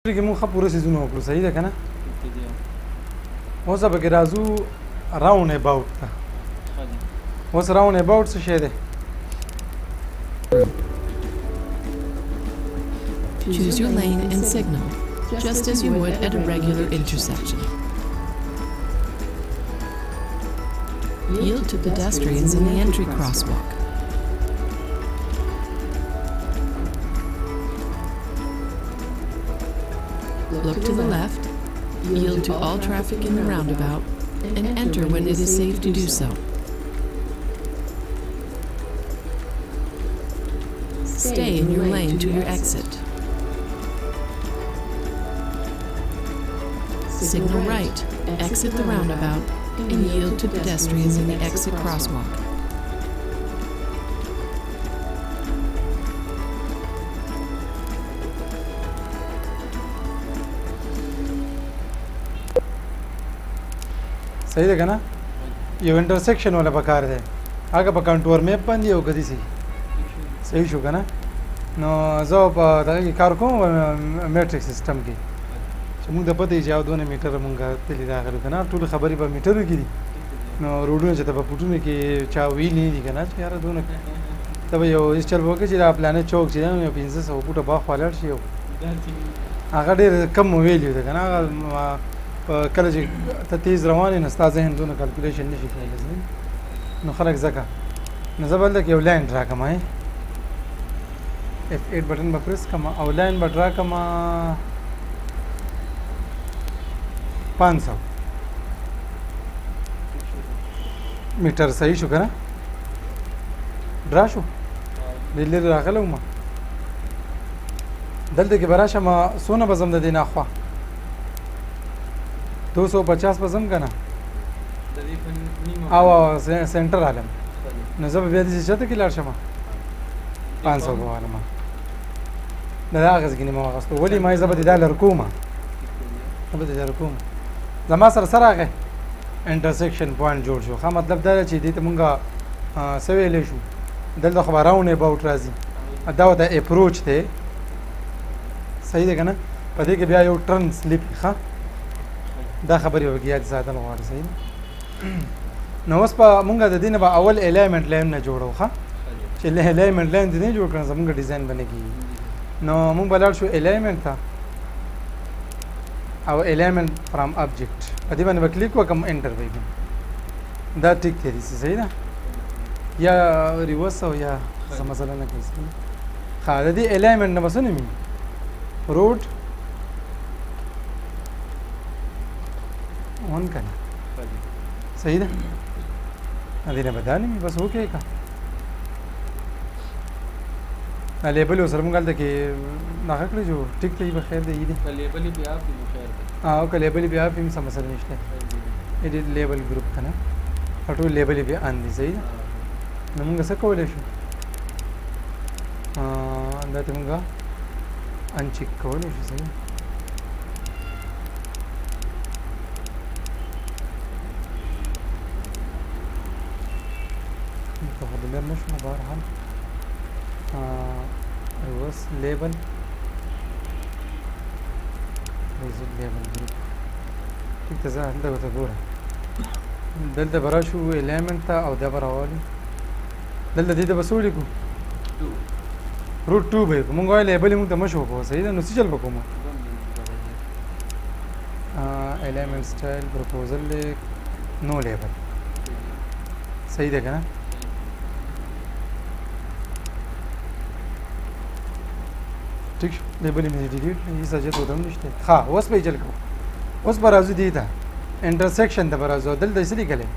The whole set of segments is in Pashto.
کې مونږ پوره سیزونه وکړو صحیح ده که نه اوس به کې راځو راوند اباوټ ته اوس راوند اباوټ څه شی دی Choose your lane and signal, just as you would at a regular intersection. Yield to pedestrians in the entry crosswalk. Look to the left, yield to all traffic in the roundabout, and enter when it is safe to do so. Stay in your lane to your exit. Signal right, exit the roundabout, and yield to pedestrians in the exit crosswalk. صحیح ده که نه یو انټرسیکشن ولا پکار دی هغه په کنټور میپ باندې یو کدي سي صحیح شو که نه نو زه په دغه کې کار کوم میټریک سیستم کې چې موږ د پته چې یو 2 میټر موږ تللی راغلو که نه ټول خبرې په میټرو کې دي نو روډونه چې ته په فوټونو کې چا ویلي دي که نه چې یاره دونه ته به یو هېڅ چل به وکړې چې دا پلانې چوک چې دی یو 500 فوټه باخوا لاړ شي یو هغه ډېر کم ویلي دی که نه هغه کله چې ته تیز روان یې نو ستا ذهن دونه کلکولیشن نه شي کولی نو خلک ځکه نو زه به هلته کې یو لاین ډرا کړم F8 بټن به پرس کړم او لاین به ډرا کړم 500 میټر صحیح شو که نه ډرا شو ډېر لرې راغلی وم دلته کې به راشم څونه به ځم د دې نه خوا 250 به ځم که نه او سینټر عالم نو زه به بیا داسې چېرته کې لاړ شم 500 به والم د هغه ځای کې نیمه واخېستو ولې ما زه به دې دا لر کوم زه به دې لر کوم زما سره څه راغی انټرسیکشن پوینټ جوړ شو ښه مطلب دا دی چې دې ته مونږ څه ویلی شو دلته خو به راوند اباوټ راځي دا ورته اپروچ دی صحیح دی که نه په دې کې بیا یو ټرن سلیپ ښه دا خبرې به کې یاد ساتل غواړي صحیح نو اوس په مونږ د دې نه به اول الیمنټ لاین نه جوړو ښه چې الیمنټ لاین دې نه جوړ کړو زمونږ ډیزاین به نه کېږي نو مونږ به لاړ شو الیمنټ ته او element from object په دې باندې به کلیک وکړم انټر به وکړم دا ټیک دی صحیح ده یا ریورس او یا څه مسله نه کوي ښه د دې element نه به څه نومي روډ 1 که نه صحیح ده دې نه به دا نومي بس وکړئ که لیبل اوس سره مونږ هلته کې دغه کړی جو ټیک دی به خیر دی دی لیبل بیا په خیر دی او که لیبل بیا هم څه مسله نشته ایډیټ لیبل ګروپ ته نه ټول لیبل بیا ان دي صحیح نو مونږ څه کولی شو دا ته مونږ ان چیک کولی شو صحیح ته خو دلر نه شو بهرحال reverse label exit label group ٹھیک ته زه هلته ورته ګوره دلته به راشو element ته او دا به راولو دلته دې ته به څه ولیکو روټ 2 به یې مونږ وایو لیبل یې مونږ ته مه شو کوو صحیح ده نو څه چل به کوم element style proposal no label صحیح ده که نه ٹھیک شو لیبل مې ډیلیټ هیڅ حاجت ورته هم نشته ښه اوس به یې چل کوو اوس به راځو دې ته انټرسیکشن ته به راځو دلته یې څه لیکلی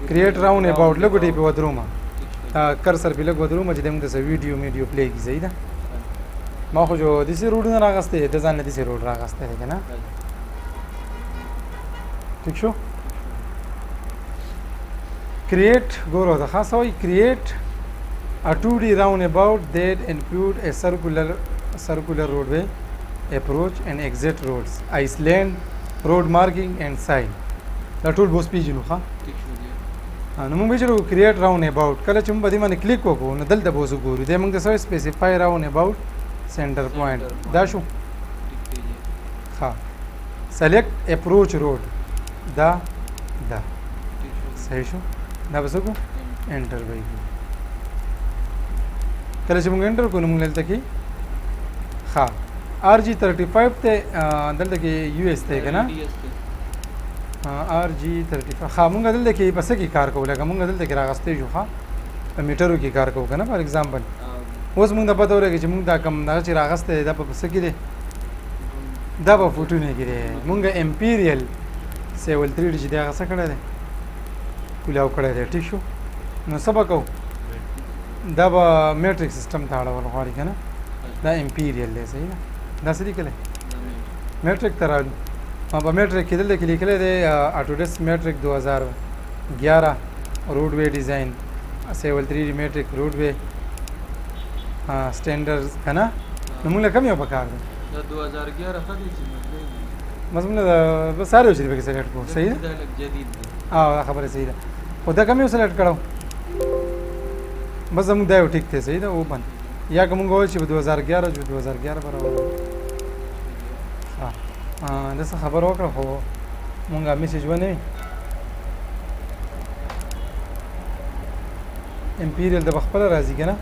کریټ راوند اباوټ لږ ټې پې ودرومه کرسر پې لږ ودرومه چې دی مونږ ته څه ویډیو میډیو پلی کړي صحیح ده ما خو جو داسې روډونه راغستی ته ځان نه داسې روډ راغستی دی که نه ٹھیک شو کریټ ګوره ته ښه څه وایي کریټ a 2D roundabout that include a circular roadway, approach and exit roads, island, road marking and sign. دا ټول بوس پیژنو ښه نو موږ به چلو کریټ راوند اباوټ کله چې موږ په دې باندې کلیک وکړو نو دلته به وګورو دی موږ ته څه سپیسیفای راوند اباوټ سنټر پوینټ دا شو ها select approach road دا صحیح شو دا بس کو انټر وای کله چې موږ انټر کوو موږ دلته کې ها RG35 ته دلته کې US ته کنه RG35 ها موږ دلته کې پس کې کار کوو لکه موږ دلته کې راغستې جو ها میټرو کې کار کوو کنه فار ایگزامپل اوس موږ د پته ورګه چې موږ دا کم دا چې راغستې دا په پس کې دي دا په فوټونه کې دي موږ امپیریل سیول 3 چې دا غسه کړه دي کولاو کړه دي ټیک شو نو سبا کو دا به میټریک سیستم ته اړول غواړي کنه دا امپیریل دی صحیح ده دا څه لیکل میټریک تر ما په میټریک کې دلته کې لیکل دی اټوډیسک میټریک 2011 روډ وے ډیزاین سیول 3 میټریک روډ وے سټینډرز کنه نو موږ کوم یو پکار دی دا 2011 خدي چې مضمون بس ساري چې به سلیکټ کو صحیح ده دا لک جدید دی خبره صحیح ده خو دا کوم یو سلیکټ کړو بس زموږ دا یو ټیک دی صحیح ده اوپن یا کوم غوښ چې 2011 برابر دا څه خبر وکړه خو مونږه میسج ونه امپیریل د خپل راځي کنه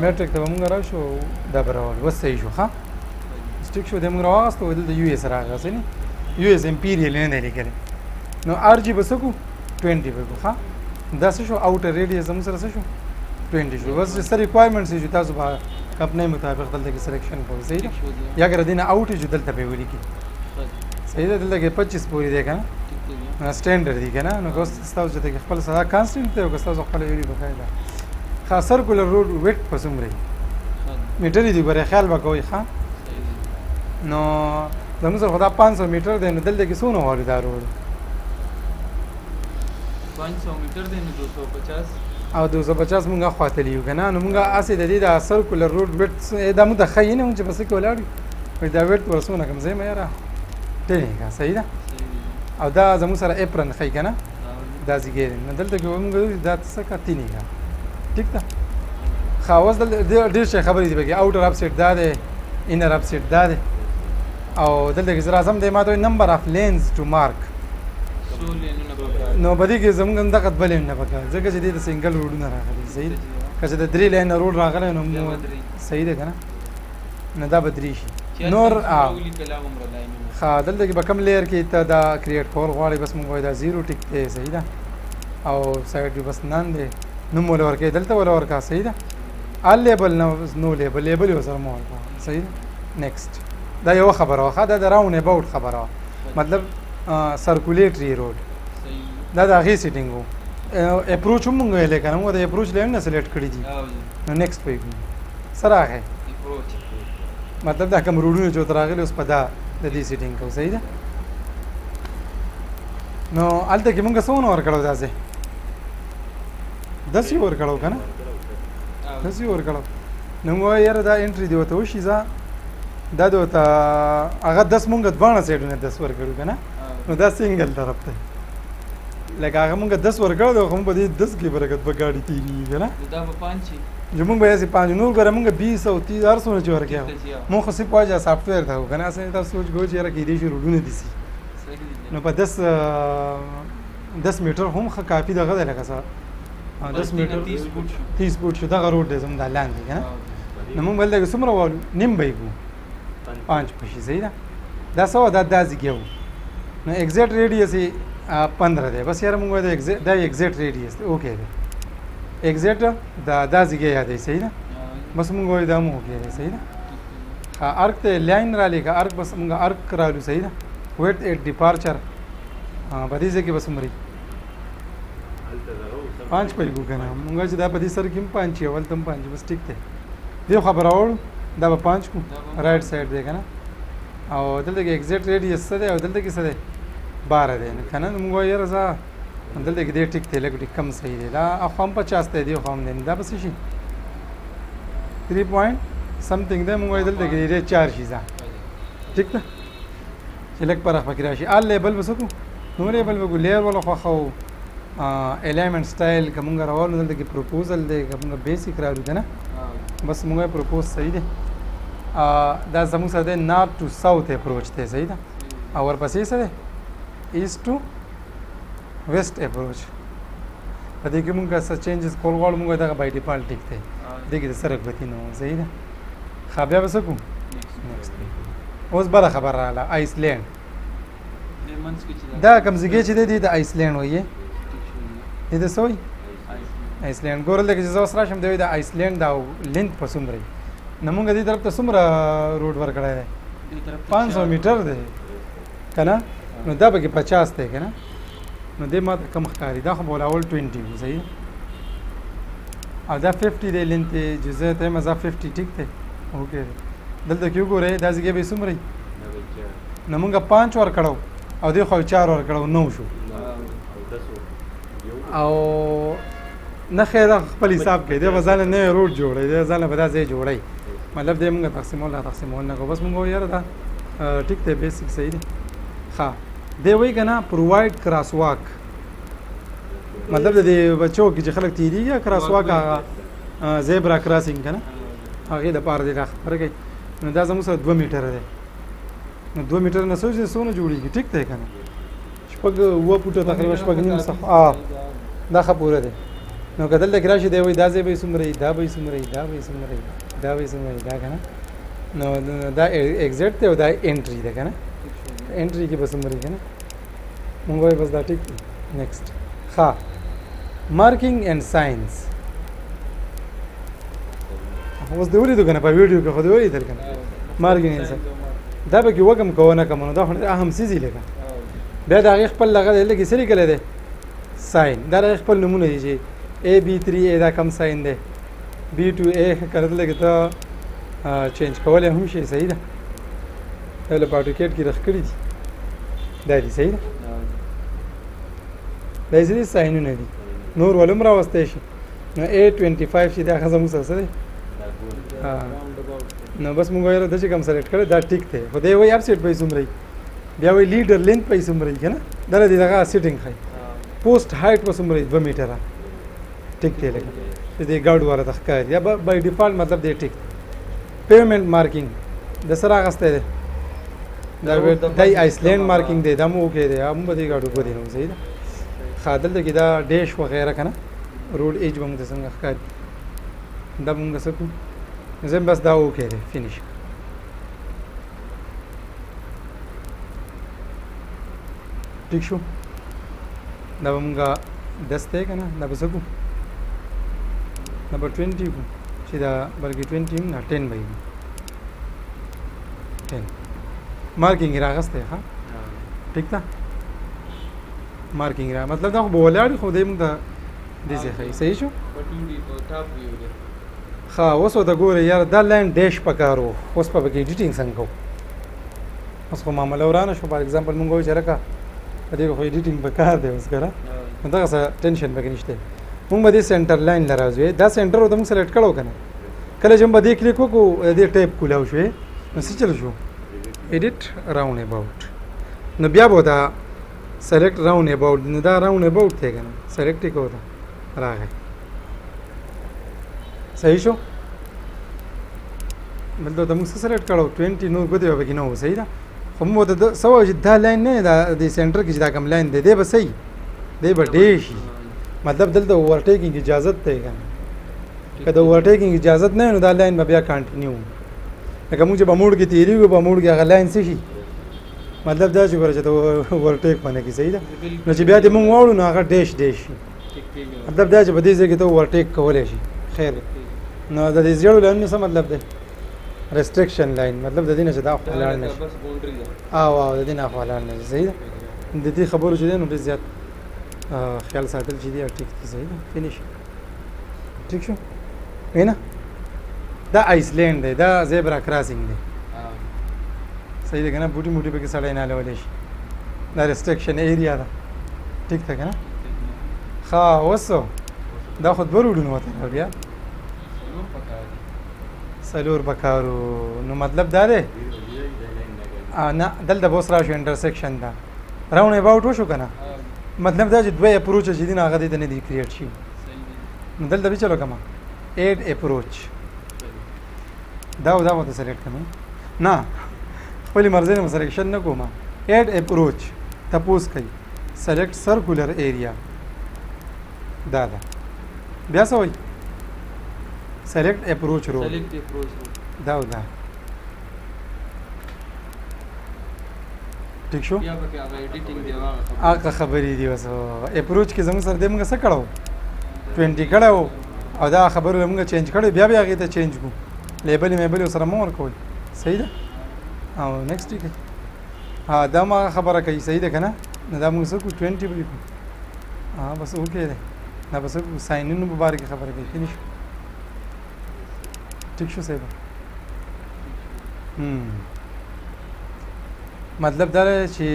میټریک ته مونږ راشو دا برابر بس صحیح شو ها سټیک شو د مونږ راغستو د یو اس راغسه نه یو اس امپیریل نه دی لیکل نو ار جی بس کو 20 به ها دا څه شو اوټر ریډیوس هم سره څه شو 20 شو بس سره ریکوایرمنټس چې تاسو به خپل مطابق دلته کې سلیکشن کوئ صحیح ده یا اگر دینه اوټ جو دلته به ولیکي صحیح ده دلته کې 25 پوری دی کنه سټانډرډ دی کنه نو کوس تاسو ته خپل سره کانسټنټ ته کوس تاسو خپل ویلي بقایدا خاص سرکولر روډ ویټ پسمري میټر دی بره خیال وکوي ښا نو زموږ سره خدا 500 میټر دی نو دلته کې سونه وړي دا روډ 500 میټر دی نو 250 او 250 مونږه خواته لیو کنه نو مونږه اسې د دې د سرکولر روډ ویټ دا مو د خاینه چې بس کې ولاړ وي دا ویټ ورسونه کوم ځای مې را ټینګه صحیح ده او دا زمو سره اپرن خای کنه دا زیګر نه دلته کې مونږ دا څه کاتینی کا ټیک ده خاوس د ډیر شي خبرې دی بګي اوټر اپ سیټ دا ده انر اپ سیټ دا ده او دلته کې زرا سم د ماته نمبر اف لینز ټو مارک نو بدی کې زمونږ دغه بلې نه پکا ځکه چې د سنگل روډونه راغلي صحیح کله د 3 لاین روډ راغلی نو صحیح ده کنه نه دا بدري شي نور ها دلته کې بکم لیر کې ته دا کریټ کول غواړي بس موږ دا زیرو ټیک دی صحیح ده او سایډ بس نن دی نو مول ورکې دلته ول ورکا صحیح ده ال لیبل نو لیبل یو سره مو صحیح نیکست دا یو خبره واخه دا راون اباوت خبره مطلب سرکولیټری روډ دا د هغې سیټینګ و اپروچ هم مونږ ویلی که نه مونږ د اپروچ لاین نه سلیکټ کړي دي نو نیکسټ پوی کړو څه راغی مطلب دا کوم روډونه چې ورته راغلي اوس په دا د دې سیټینګ کوو صحیح ده نو هلته کې مونږ څه ونه ورکړو داسې 10 یې ورکړو که نه 10 یې ورکړو نو موږ وایو یاره دا انټري دې ورته وشي ځه دا د ورته هغه 10 مونږ دواړه سایډونه 10 ورکړو که نه نو دا سنګل طرف دی لکه هغه مونږ 10 ورکړو خو موږ په دې 10 کې برکت به ګاډي تېرېږي که نه دا به 5 شي چې مونږ به یاسې 5 نور ګوره مونږ 20 او 30 هر څونه چې ورکړو مونږ خو صرف واجه سافټویر ته که نه اسې تاسو سوچ کوئ چې یاره کېدای شي روډونه دي سي نو په 10 میټر هم ښه کافي دغه دی لکه څه 10 میټر 30 فوټ شو دغه روډ دی زموږ دا لاندې که نه نو مونږ به دلته کې څومره والو نیم به یې کړو 5 پشي صحیح ده دا څه وه دا زیږی و نو ایگزیکټ ریډیس یې 15 دی بس یاره مونږ وایو دا ایگزیکټ ریډیس دی اوکې دی ایگزیکټ دا زیږی یادوي صحیح ده بس مونږ وایو دا مو اوکې دی صحیح ده ارک ته لاین را لیکه ارک بس مونږ ارک رالو صحیح ده ویټ ایټ ډیپارچر په دې ځای کې بس مري 5 پې کو کنه مونږ چې دا په دې سر کې 5 اول تم 5 بس ټیک دی دې خبر اورو دا به 5 کو رائټ سایډ دی کنه او دلته کې ایگزیکټ ریډیس څه دی او دلته کې څه دی 12 دی کنه موږ یې رضا دلته کې دې ټیک دی لکه ټیک کم صحیح دی دا خو هم 50 دی خو هم دی دا بس شي 3 پوینټ سمثینګ دی موږ دلته کې دې 4 شي ځه ټیک ده چې لک پر فکر راشي ال لیبل وسکو نو لیبل وګو لیر ولا خو الیمنٹ سټایل کومه راوړل دلته کې پروپوزل دی کومه بیسیک راوړل کنه بس موږ پروپوز صحیح دی دا زموږ سره دی نارت ټو ساوث اپروچ دی صحیح ده او ورپسې څه دی ایست ټو ویسټ اپروچ په دې کې مونږ څه چینجز کول غواړو مونږ دغه بای ډیفالټ ټیک دی دې کې د سره رغبتي نه و صحیح ده ښه بیا به څه کوو نیکسټ اوس بله خبر راغله آیسلینډ دا کمزګۍ چې دی د آیسلینډ وایي دې د څه وایي آیسلینډ ګورل دی چې زه اوس راشم دی وایي د آیسلینډ دا لینت په څومره وي نو مونږ دې طرف ته څومره روډ ورکړی دی 500 میټر دی که نه نو دا پکې 50 دی که نه نو دې ما ته کم ښکاري دا خو به ولاول 20 وي صحیح او دا 50 دی لینت جزه ته مزه 50 ټیک دی اوکې دلته کې وګورئ دا ځای به څومره نو مونږ 5 ورکړو او دې خو 4 ورکړو 9 شو او نه خیر خپل حساب کې دی وزانه نه روډ جوړي دی ځانه به دا ځای جوړي مطلب دې مونږ تقسیمول نه کو بس مونږ یاره دا ټیک دی بیسیک صحیح دی ښه دی وایي که نه پرووایډ کراس واک مطلب د دې بچو کې چې خلک تېرېږي کراس واک هغه زیبرا کراسینګ که نه هغې دپاره دی دا خبره کوي نو دا زموږ سره 2 میټره دی نو 2 میټر نه څه څونه جوړېږي ټیک دی که نه شپږ 7 فوټه تقریبا 6.5 دا ښه پوره دی نو که دلته کې راشي دی وایي دا ځای به یې څومره وي دا به یې څومره وي دا به یې څومره وي دا به یې څومره وي دا که نه نو دا ایگزیټ دی او دا انټري دی که نه انټري کې به څومره وي که نه مونږ وایو بس دا ټیک دی نیکسټ ښه مارکینګ اینډ ساینس اوس دې ولیدو که نه په ویډیو کې خو دې ولیدل که نه مارکینګ اینډ ساینس دا به کې وږم کوه نه کوم نو دا خو اهم څیز یې لکه بیا د هغې خپل هغه دی لږ څه لیکلی دی ساین دا د هغې خپل نومونه دي چې AB3A دا کم ساین دی B2A که نه دلته کې ته چینج کولی هم شي صحیح ده دا له په اټوکیټ کې رخ کړي دي دا دي صحیح ده دا یې ساینونه دي نور ول هم راوستی شي نو A25 چې دا ښه زموږ سره څه دی نو بس مونږ وایو دا چې کوم سلیکټ کړی دا ټیک دی خو دی وایي اپ سیټ به یې څومره وي بیا وایي لیډر لینت به یې څومره وي که نه دا د دغه سیټینګ ښایي پوسټ هایټ به څومره وي 2 میټره ټیک دی لکه چې دې ګاډ والا ته ښکاري یا بای ډیفالټ مطلب دی ټیک پیمنټ مارکینګ د سره اخیستی دی دا آیسلینډ مارکینګ دی دا مو اوکې دی هم به دې ګاډو په دی نو صحیح ده ښه دلته کې دا ډیش وغیره که نه روډ ایج به موږ ته څنګه ښکاري دا به موږ څه کړو زه بس دا اوکې دی فینش ټیک شو دا به مونږ 10 دی که نه دا به څه کړو دا به 20 کړو چې دا بلکې 20 نه 10 به یې 10 مارکینګ یې راغستی ښه ټیک ده مارکینګ را مطلب دا خو به ولاړ خو دی مونږ ته دې ځای ښایي صحیح شو ښه اوس ورته ګورئ یاره دا لاین ډیش پکار و اوس په پکې ایډیټینګ څنګه کوو اوس خو معامله ورانه شو فار ایګزامپل مونږ وایو چې لکه په دې خو ایډیټینګ پکار دی اوس که نه نو دغسې ټینشن پکې نشته مونږ به دې سینټر لاین له راځو دا سینټر ورته مونږ سلیکټ کړو که نه کله چې مونږ به دې کلیک وکړو دې ټیپ کولاو شوې نو څه چل شو ایډیټ راوند اباوټ نو بیا به دا سلیکټ راوند اباوټ نو دا راوند اباوټ دی که نه سلیکټ یې کوو ته راغی صحیح شو دلته ته موږ څه سلیکټ کړو 20 نور ګوتې به پکې نه و صحیح ده خو موږ ورته څه وایو چې دا لاین نه دا د سینټر کې چې دا کوم لاین دی دی به صحیح دی به ډیر شي مطلب دلته اوورټیکینګ اجازت دی که نه که د اوورټیکینګ اجازت نه نو دا لاین به بیا کنټینیو لکه موږ چې په موډ کې تېرېږو په موډ کې هغه لاین څه شي مطلب دا چې ګوره چې ته اوورټیک باندې کې صحیح ده نو چې بیا دې موږ واړو نو هغه ډیش شي مطلب دا چې په دې ځای کې ته اوورټیک کولی شي خیر نو د دې زیړو لاینونو څه مطلب دی ریسټرکشن لاین مطلب د دې نه چې دا خو ولاړ نه شي او د دې نه خو ولاړ نه شي صحیح ده د دې خبرو چې دی نو ډېر زیات خیال ساتل چې دی ټیک دی صحیح ده فینش ټیک شو نه دا آیسلینډ دی دا زیبرا کراسینګ دی صحیح ده که نه بوټي موټي پکې سړی نه لولی شي دا ریسټرکشن ایریا ده ټیک ده که نه ښه اوس دا خو 2 روډونه وته بیا څلور پکارو نو مطلب دا دی نه دلته به اوس راشو انټرسیکشن ده راوند اباوټ وشو که نه مطلب دا چې 2 اپروچ چې دي نه هغه دې ته نه دي کریټ شي نو دلته به چلو کما 8 اپروچ دا او دا به سلیکټ کوم نه خپل مرزي نه سلیکشن نه کوم اډ اپروچ تپوس کوي سلیکټ سرکولر ایریا دا بیا څه وایي سلیکټ اپروچ رو سلیکټ اپروچ دا او دا ٹھیک شو یا به هغه ایډیټینګ دی هغه هغه خبرې دی وسو اپروچ کې زموږ سره د موږ څه کړو 20 کړو او دا خبره موږ چینج کړو بیا هغه ته چینج کو لیبل میبل سره مور کوي صحیح ده او نیکسټ کې ها دا ما خبره کوي صحیح ده کنه نه دا موږ څه کو 20 به کو ها بس اوکې ده نه بس ساين ان مبارک خبره کوي فینیش ٹھیک شو صحیح مطلب دا چې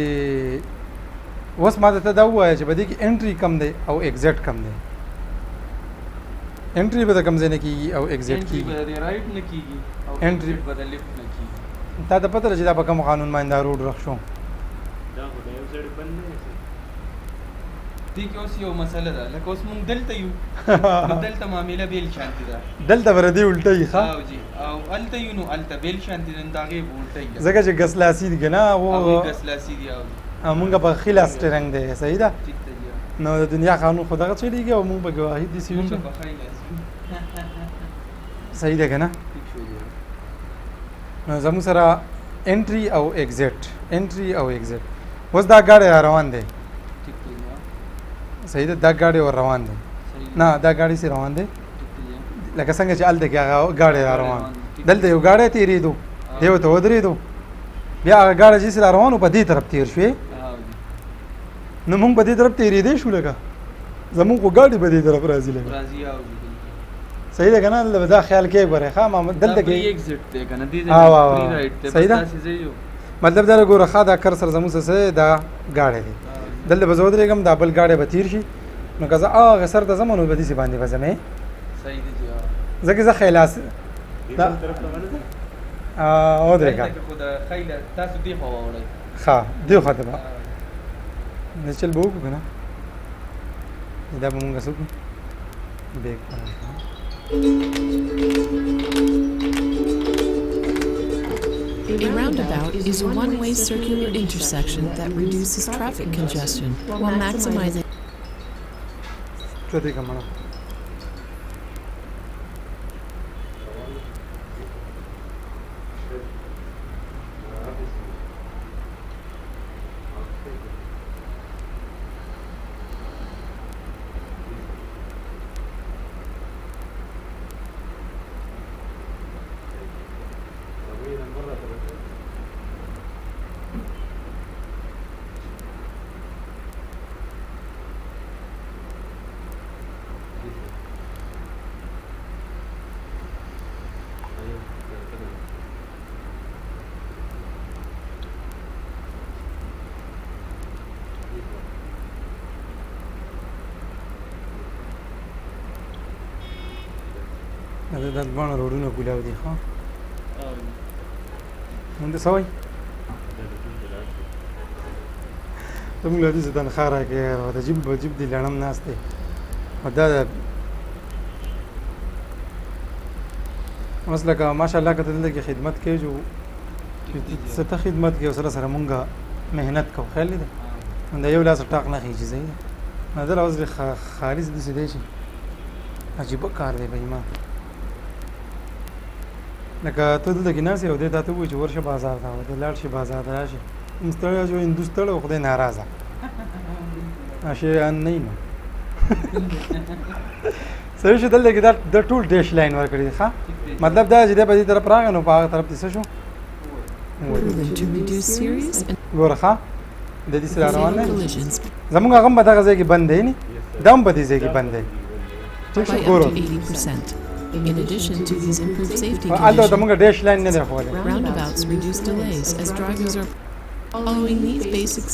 اوس ما ته دا وایي چې بده کې انټری کم دی او ایگزیټ کم دی انټری به کم ځای نه کیږي او ایگزیټ انټری کیږي به رائټ نه کیږي او Entry انټری به لیفت نه کیږي تا ته پته چې دا په کوم قانون باندې دا روډ رخصو دا خو د یو سړي بند نه شي دې کې اوس یو مسله ده لکه اوس مونږ دلته یو نو دلته معامله بیل شانتي ده دلته ور دی الټی ښه او جی او الته یو نو الته بیل شانتي ده داغه الټی ده زګه چې غسلاسی دی کنه او او غسلاسی دی او مونږ په خلاص ټرنګ دی صحیح ده ټیک ده جی نو د دنیا قانون خدای چلیږي او مونږ به گواهی دي سیو مونږ په خیله صحیح ده کنه ټیک شو دی نو زموږ سره انټری او ایگزیټ انټری او ایگزیټ اوس دا ګاډی روان دی ټیک دی صحیح ده دا ګاډی ور روان دی صحیح نه دا ګاډی سي روان دی ټیک دی لکه څنګه چې الته کې هغه ګاډی روان دلته یو ګاډی تیریدو دیو ته ودرېدو بیا هغه ګاډی چې سره روانو په دې طرف تیر شوې او جی نو موږ په دې طرف تیریدې شو لکه زموږ خو ګاډی په دې طرف راځي لکه راضی او جی صحیح ده کنه دا خیال کې غره ښه ما دلته کې ایگزیټ دی کنه دې آو، آو، فری آو. رائټ ته صحیح ده؟ بس تاسو یو مطلب دا ګوره ښه دا کر سره زموږ سره دا ګاډی دی دلته به زه ودرېږم دا بل ګاډی به تیر شي نو که زه هغه سر ته ځم نو به داسې باندې به ځمې صحیح دی جی ځکه زه خیلاس دې دا- بل طرف ته ورسې ودرېږه خدا خیله تاسو دی خو وړئ ښه دی خوا ته به نه چل به وکړو که نه دا به مونږ څه وکړو بیک A roundabout is a one-way circular intersection that reduces traffic congestion while maximizing چوتې کمانه دا دواړه روډونه کولاو دي ښه مونږ څه وایي ته موږ له دې څه تنخوا راکړې او د جیب په جیب دې لړم ناست دی او دا اوس لکه ماشاءالله که ته دلته کې خدمت کوې جو څه ته خدمت کوې او سره سره مونږ محنت کوو خیال دی نو د یو لاس ټاق نه خېږي صحیح ده نو دله اوس خالص داسې دی چې عجیبه کار دی بهیما لکه ته دلته کې ناست یې او دی تا ته ووایي چې ورشه بازار ته ته لاړ شي بازار ته راشي ستړی جو هندو ستړی او خدای ناراضه شیان نه نو صحیح شو دلته کې دا ټول ډیش لاین ورکړي ښه مطلب دا چې دی په دې طرف راغی نو په هغه طرف دې څه شو proven to reduce serious and ګوره ښه د دې سره روان fatal دی collisions زمونږ هغه هم په دغه ځای کې بند دی نه دا هم په دې ځای کې بند دی ټیک by شو up ګوره to 80%. In addition to these improved safety هلته conditions, زمونږ ډیش لاین نه دی ښودی roundabouts reduce delays as drivers are following these basics.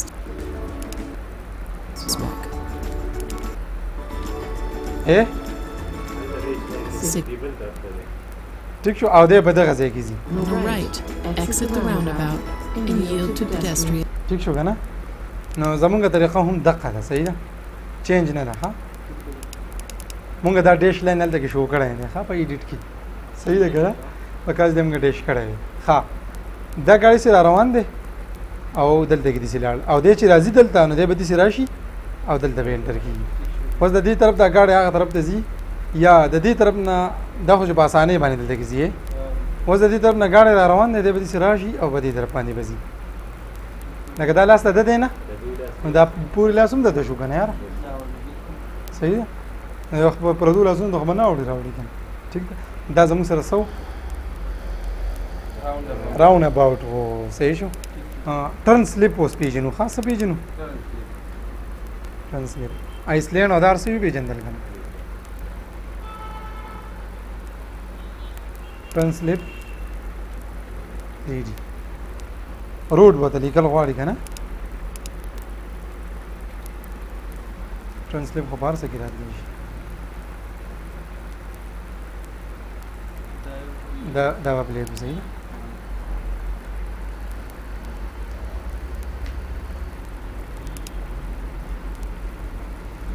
Walk. اے Sig- بل طرف ته دی ټیک شو او دی په دغه ځای کې ځي On the right, exit the roundabout and yield to pedestrian. ټیک شو که نه نو زمونږ طریقه هم دقه ده صحیح ده چینج نه ده ښه مونږ دا ډیش لاین هلته کې شو کړی دی ښه په ایډیټ کې صحیح ده که نه پکاز دې موږ ډیش کړی دی ښه دا ګاډي سره روان دی او دلته کې داسې لاړ او دی چې راځي دلته نو دی به داسې راشي او دلته به انټر کېږي اوس د دې طرف دا ګاډی هغه طرف ته ځي یا د دې طرف نه دا خو چې په اسانۍ باندې دلته کې ځي اوس د دې طرف نه ګاډی را روان دی دی به داسې راشي او به دې طرف باندې به ځي لکه دا لاس ته ده دی نه نو دا پورې لاس هم دته شو که نه یاره صحیح ده نو یو په پردو لاسونو ته خو به نه اوړي راوړي که نه ټیک ده دا زموږ سره څه راوند اباوټ و صحیح شو ټرن سلیپ اوس پیژنو ښه څه پیژنو ټرن سلیپ آیسلینډ او دا هر څه یې پیژندل که نه ټرن سلیپ 3D روډ به ته لیکل غواړي که نه ټرن سلیپ خو په هر څه کې راتلی شي دا به پلیټ صحیح ده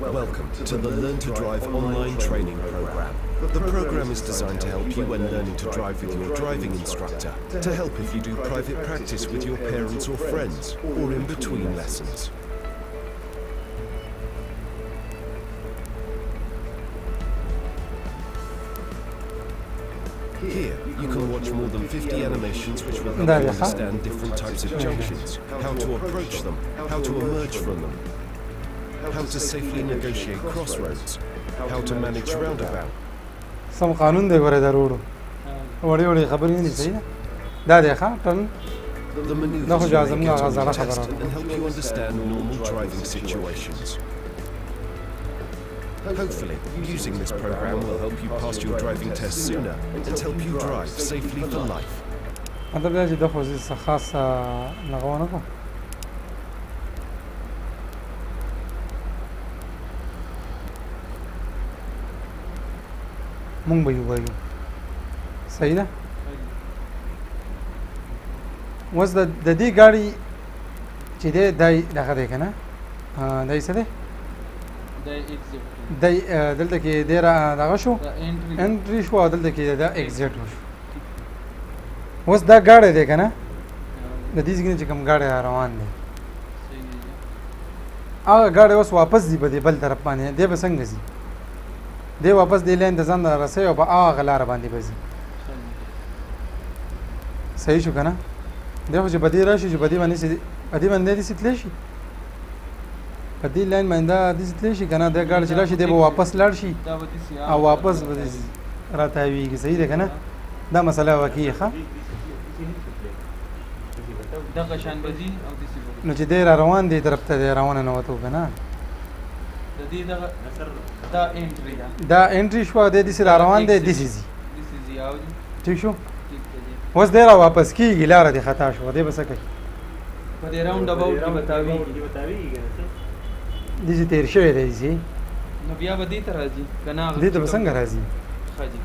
Welcome to the Learn to Drive online training program. The program is designed to help you when learning to drive with your driving instructor, to help if you do private practice with your parents or friends, or in between lessons. Here, you can watch more than 50 animations which will help you understand different types of junctions, how to approach them, how to emerge from them, how to safely negotiate crossroads, how to manage roundabout. سم قانون دی ګوره دا روډو وړې وړې خبرې نه دي صحیح ده دا دی ښه ټرن The maneuvers No, you Jazz, make I'm not it Jazz, will I'm test not. and help you understand normal driving situations. Hopefully, using this program will help you pass your driving test sooner and help you drive safely for life. مطلب دا چې دا خو زه څه خاصه نغه ونه کړم مونږ به یې ووایو صحیح ده اوس د دې ګاډي چې دی دی دغه دی که نه دی څه دی دی دلته کې دی را دغه شو انټري شو او دلته کې دا اگزیټ وشو اوس دا ګاډی دی که نه د دې ځای نه چې کوم ګاډی روان دی هغه ګاډی اوس واپس ځي په دې بل طرف باندې دی به څنګه ځي دی واپس دې لین ته ځان رسوي او په هغه لاره باندې به ځي صحیح شو که نه دی خو چې په دې راشي چې په دې باندې په دې باندې داسې تللی شي په دې لاین باندې دا داسې تللی شي که نه دا ګاډی چې لاړ شي دی به واپس لاړ شي او واپس به راتاویږي صحیح دی که نه دا مسله واقعي ښه دغه شان بځي او داسې نو چې دی را روان دی طرف ته دی روانه نوتو که نه د دې دغه دا انټري ده دا انټري شوه دی داسې را روان دی داسې ځي داسې ځي او ټیک شو ټیک دی اوس دی را واپس کېږي لاره دې خطا شوه دی به څه کوي په دې راوند اباوټ کې بتاوي داسې تېر شوی دی داسې نو بیا به دې ته راځي که نه دې ته به څنګه راځي ښه جي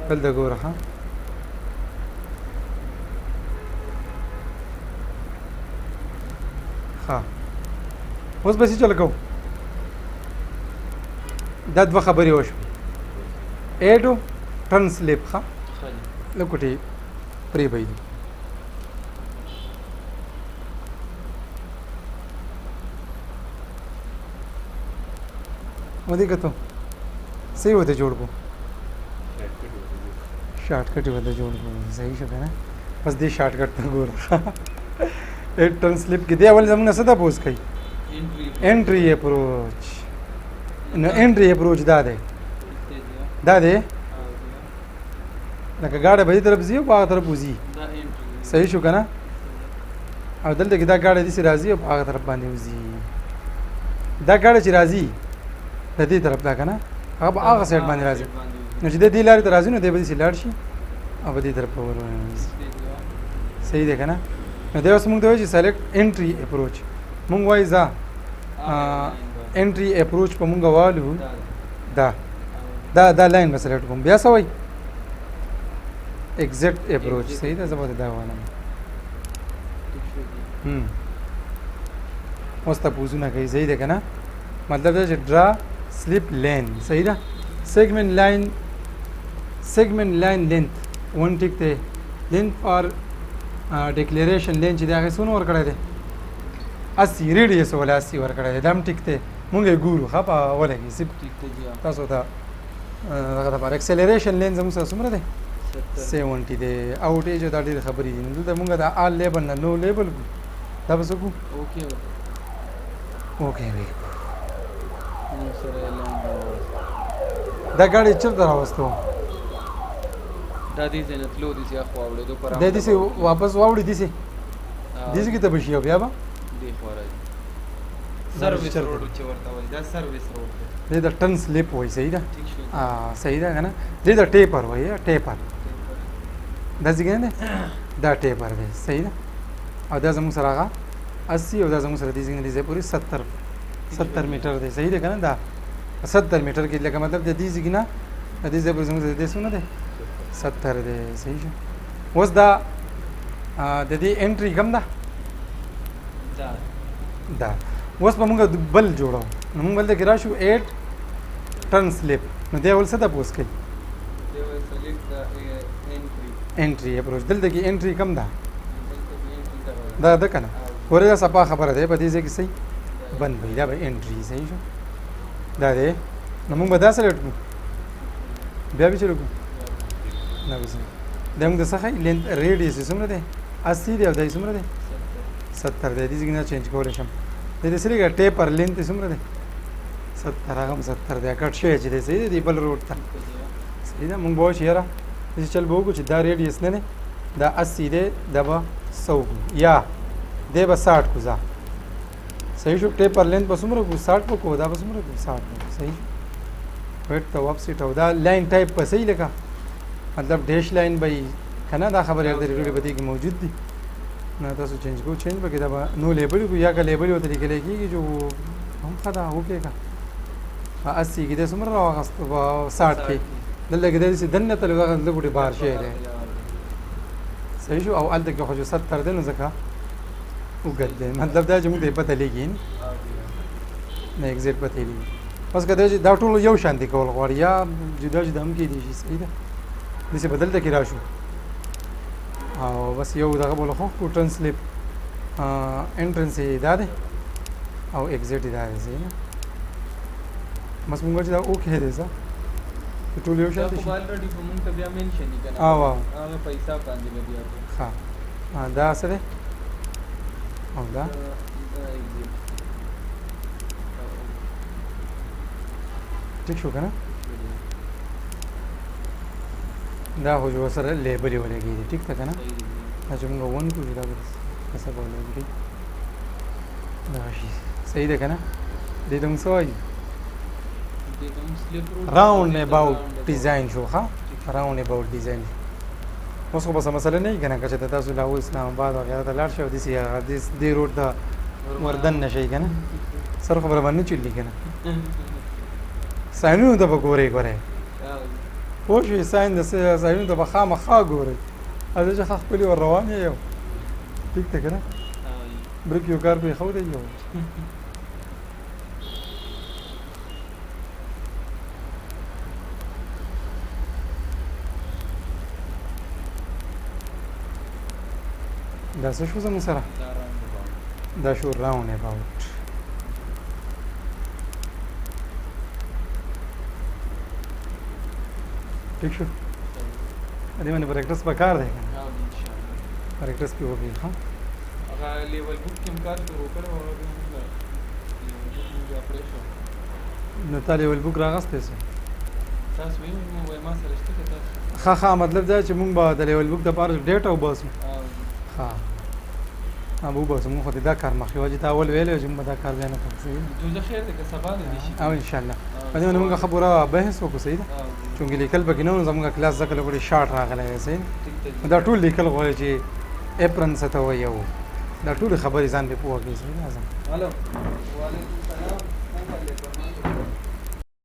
دلته ګوره ښه ښه اوس به څه چل کوو دا دوه خبرې وشوې ایډو ټرن سلیپ ښه ښه جي لکوټې پرې به دي ودې کتو صحیح وته جوړ کو شارټ کټ وته جوړ کو صحیح شو کنه بس دې شارټ کټ ته ګور ایډ ټرن سلیپ کې دی اول زمونه څه دا پوس کوي انټری اپروچ نو انټری اپروچ دا دی دا دی لکه ګاډی به دې طرف ځي او په هغه طرف وځي دا انټري صحیح شو که نه او دلته کې دا ګاډی داسې راځي او په هغه طرف باندې وځي دا ګاډی چې راځي د دې طرف دا که نه هغه په هغه سایډ باندې راځي نو چې د دې لارې ته راځي نو دی به داسې لاړ شي او په دې طرف به ورځي صحیح دی که نه نو دی اوس مونږ ته وایي چې سلیکټ انټري اپروچ مونږ وایي ځه انټري اپروچ په مونږ والو دا لاین به سلیکټ کوم بیا څه وایي ایگزیکټ اپروچ صحیح ده زه به دا وایم اوس تپوسونه کوي صحیح ده که نه مطلب دا چې ډرا سلیپ لین صحیح ده سیګمنټ لاین لینث ون ټیک دی لین فار ډیکلیریشن لین چې دی هغه څونه ورکړی دی 80 ریډیس ولا 80 ورکړی دی دا هم ټیک دی مونږ یې ګورو ښه په اوله کې سیب ٹھیک ته جی تاسو ته دغه لپاره اکسلریشن لین زموږ سره څومره دی 70 دی اوټیج دا ډېرې خبرې دي دلته مونږ د آل لیبل نه نو لیبل دا به څه کوو اوکې اوکې وی نو سره اعلان دا ګاډي چېرته راوستو دا دې ځای نه تلو دي چې اخوا اورېدو پر دی داسې واپس واوړي داسې داسې کې ته به شي او بیا به دی خوا راځي سرویس روډ چې ورته وایي دا سرویس روډ دی دی د ټن سلیپ وایي صحیح ده ټیک شو صحیح ده که نه دی د ټیپر وایي ټیپر داسې که نه دی دا ټیپر دی صحیح ده او دا زموږ سره هغه 80 او دا زموږ سره دې ځای پورې 70 میټر دی صحیح ده که نه دا 70 میټر کې لکه مطلب د دې ځای نه د دې ځای پورې زموږ سره دې څونه دی 70 دی صحیح شو اوس دا د دې انټري کم ده دا اوس به موږ بل جوړو نو موږ بل کې راشو 8 ټن سلیپ نو دی ول څه ده پوس کوي دی وایي سلیکټ د انټری انټري اپروچ دلته کې انټري کم ده دا ده که نه ورې دا صفا خبره ده په دې ځای کې صحیح بند وي دا به انټري صحیح شو دا دی نو موږ به دا سره لټ کړو بیا به چلو کړو دا به دا موږ د څخه لینت ریډیس څومره دی 80 دی او دا څومره دی 70 دی دې ځای نه چینج کولی شم دې سره کې ټیپر لینت څومره دی 70 هغه 70 دی کټ شوی چې دی صحیح دی بل روډ ته صحیح ده مونږ به وایو چې یاره داسې چل به وکړو چې دا ریډیس نه دی دا 80 دی دا به 100 کړو یا دی به 60 کړو ځه صحیح شو ټیپر لینت به څومره کړو 60 به کړو دا به څومره کړو 60 به صحیح ویټ ته واپسې ټو دا لاین ټایپ به صحیح لکه مطلب ډیش لاین به وي که نه دا خبرې د ریډیو په دې کې موجود دي نه تاسو چینج کو چینج به کې دا به نو لیبل کو یا که لیبل ورته لیکلی کېږي چې هم ښه ده وکړې که 80 کې دی څومره راواغستو په 60 کې دلته کې دی داسې دننه تلو هغه دلته ګوټې بار شوی دی صحیح شو او هلته کې خو چې 70 دی نو ځکه اوږد دی مطلب دا چې موږ ته یې پته لګي نه اګزیټ پته یې لګي بس که دی چې دا ټول یو شان دي کول غواړي یا جدا جدا هم کېدای شي صحیح ده داسې به دلته کې راشو او بس یو دغه بوله خو کو ټرانسلیپ انټرنس یې دا دی او اګزیټ یې دا دی صحیح نه بس مونږ چې دا اوکې دی ځه ټول یو شان دي خو الریډي په مونږ ته بیا منشن یې که نه هغه په حساب باندې به بیا ښه دا څه دی او دا ټیک شو که نه دا خو چې ورسره لیبل یې ولګېږي ټیک ده که نه دا چې مونږ ون کړو دا به کسه به ولګېږي دغه شي صحیح ده که نه دې ته مونږ څه وایي راوند اباوټ ډیزاین شو ښه راوند اباوټ ډیزاین اوس خو بس مسله نه وي که نه که چېرته تاسو لاهور اسلام آباد وغیره ته لاړ شئ او داسې دې روډ ته وردن نه شئ که نه سر خبره باندې نه چلي که نه ساینونو ته به ګورئ پوه شوې ساین د ساینونو ته به خامخا ګورئ هلته چې ښه خپلې ور روان یې یو ټیک ده که نه برک یو کار پرې ښودی یو دا څه شو زموږ سره دا شو راوند اباوټ ٹھیک شو دې باندې پریکټس پکار دی پریکټس پې وکړي ښه هغه لیول بک کې کار شروع کړو او بیا پرې شو نو تا لیول بک راغستی څه تاسو وایي ما سره شته که تاسو ښه مطلب دا چې مونږ به د لیول بک دپاره ډیټا وباسو ښه ابو بس مونږ خو دې دا کار مخکې وه چې تا اول ویلی و چې مونږ به دا کار بیا نه کوو صحیح ده جوزه خیر دی که سبا دی شي او انشاءالله په دې باندې مونږ ښه پوره بحث وکړو صحیح ده چونکې لیکل پکې نه و نو زموږ کلاس ځکه لږ شارټ راغلی دی صحیح ده دا ټول لیکل غواړي چې اپرن څه ته وایي او دا ټولې خبرې ځان پرې پوه کړي صحیح ده هلو وعلیکم السلام څنګه